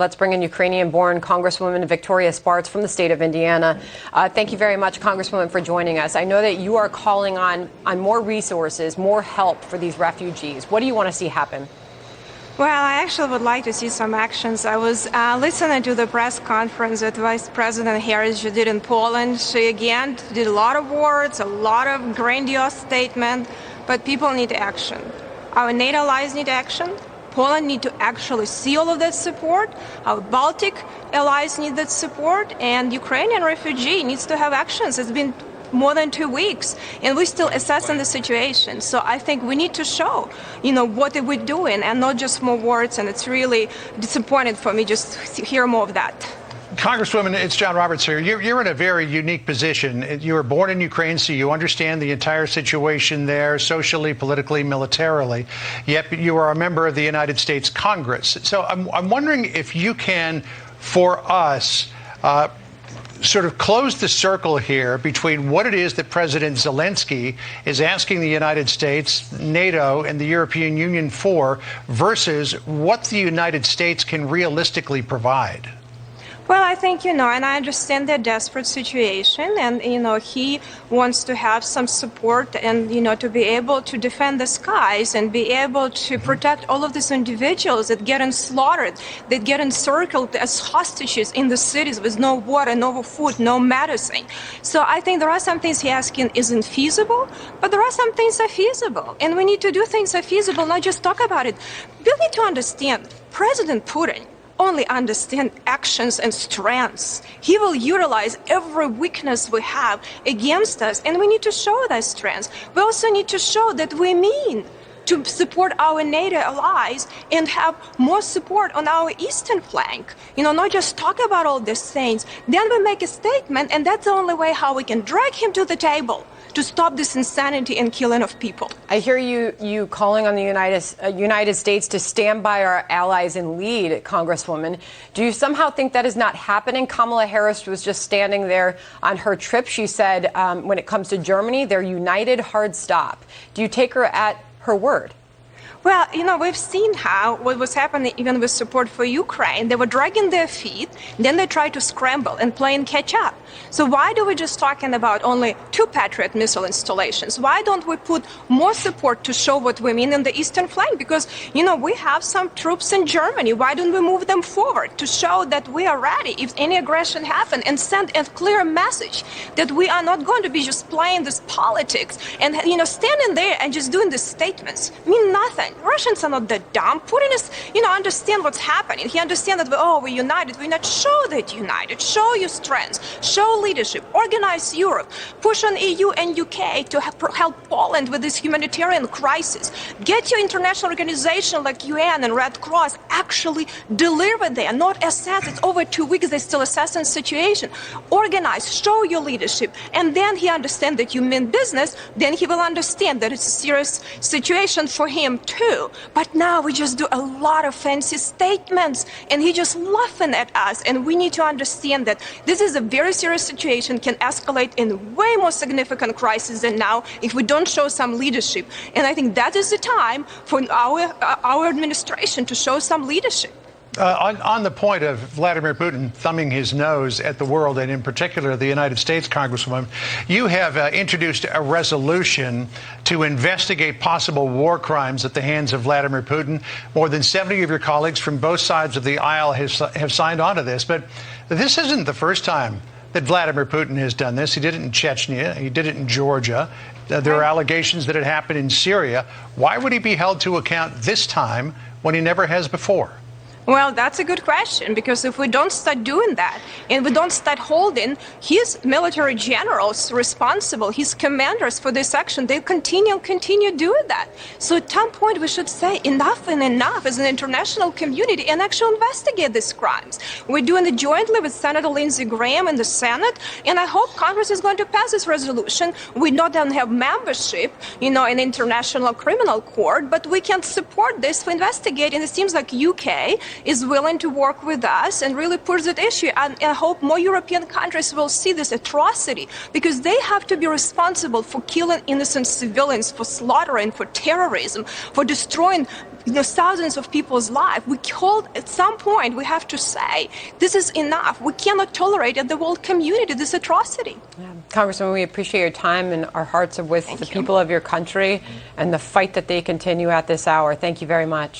Let's bring in Ukrainian-born Congresswoman Victoria Spartz from the state of Indiana. Thank you very much, Congresswoman, for joining us. I know that you are calling on more resources, more help for these refugees. What do you want to see happen? Well, I actually would like to see some actions. I was listening to the press conference that Vice President Harris did in Poland. She, again, did a lot of words, a lot of grandiose statements, but people need action. Our NATO allies need action. Poland needs to actually see all of that support. Our Baltic allies need that support. And Ukrainian refugee needs to have actions. It's been more than 2 weeks, and we're still assessing the situation. So I think we need to show, what are we doing, and not just more words. And it's really disappointing for me just to hear more of that. Congresswoman, it's John Roberts here. You're in a very unique position. You were born in Ukraine, so you understand the entire situation there, socially, politically, militarily. Yet you are a member of the United States Congress. So I'm wondering if you can, for us, sort of close the circle here between what it is that President Zelensky is asking the United States, NATO, and the European Union for versus what the United States can realistically provide. Well, I think, and I understand their desperate situation, and, he wants to have some support and, to be able to defend the skies and be able to protect all of these individuals that get slaughtered, that get encircled as hostages in the cities with no water, no food, no medicine. So I think there are some things he's asking isn't feasible, but there are some things that are feasible, and we need to do things that are feasible, not just talk about it. We need to understand President Putin only understand actions and strengths. He will utilize every weakness we have against us, and we need to show that strengths. We also need to show that we mean to support our NATO allies and have more support on our eastern flank. Not just talk about all these things. Then we make a statement, and that's the only way how we can drag him to the table to stop this insanity and killing of people. I hear you calling on the United States to stand by our allies and lead, Congresswoman. Do you somehow think that is not happening? Kamala Harris was just standing there on her trip. She said when it comes to Germany, they're united, hard stop. Do you take her at her word? Well, we've seen what was happening even with support for Ukraine. They were dragging their feet, then they tried to scramble and playing catch up. So why do we just talking about only 2 Patriot missile installations? Why don't we put more support to show what we mean in the eastern flank? Because, we have some troops in Germany. Why don't we move them forward to show that we are ready if any aggression happens, and send a clear message that we are not going to be just playing this politics and, standing there and just doing these statements mean nothing. Russians are not that dumb. Putin is, understand what's happening. He understands that, we're united. We're not. Show that united. Show your strengths. Show leadership. Organize Europe. Push on EU and UK to help Poland with this humanitarian crisis. Get your international organization like UN and Red Cross actually deliver there, not assess. It's over 2 weeks. They're still assessing the situation. Organize. Show your leadership. And then he understands that you mean business. Then he will understand that it's a serious situation for him too. But now we just do a lot of fancy statements, and he's just laughing at us. And we need to understand that this is a very serious situation, can escalate in way more significant crisis than now if we don't show some leadership. And I think that is the time for our administration to show some leadership. On the point of Vladimir Putin thumbing his nose at the world, and in particular the United States, Congresswoman, you have introduced a resolution to investigate possible war crimes at the hands of Vladimir Putin. More than 70 of your colleagues from both sides of the aisle have signed on to this. But this isn't the first time that Vladimir Putin has done this. He did it in Chechnya. He did it in Georgia. There are allegations that it happened in Syria. Why would he be held to account this time when he never has before? Well, that's a good question, because if we don't start doing that and we don't start holding his military generals responsible, his commanders for this action, they continue doing that. So at some point we should say enough and enough as an international community and actually investigate these crimes. We're doing it jointly with Senator Lindsey Graham in the Senate, and I hope Congress is going to pass this resolution. We not only have membership, in International Criminal Court, but we can support this for investigating. It seems like UK is willing to work with us and really push that issue. And I hope more European countries will see this atrocity, because they have to be responsible for killing innocent civilians, for slaughtering, for terrorism, for destroying thousands of people's lives. At some point, we have to say, this is enough. We cannot tolerate in the world community this atrocity. Yeah. Congresswoman, we appreciate your time, and our hearts are with the people of your country and the fight that they continue at this hour. Thank you very much.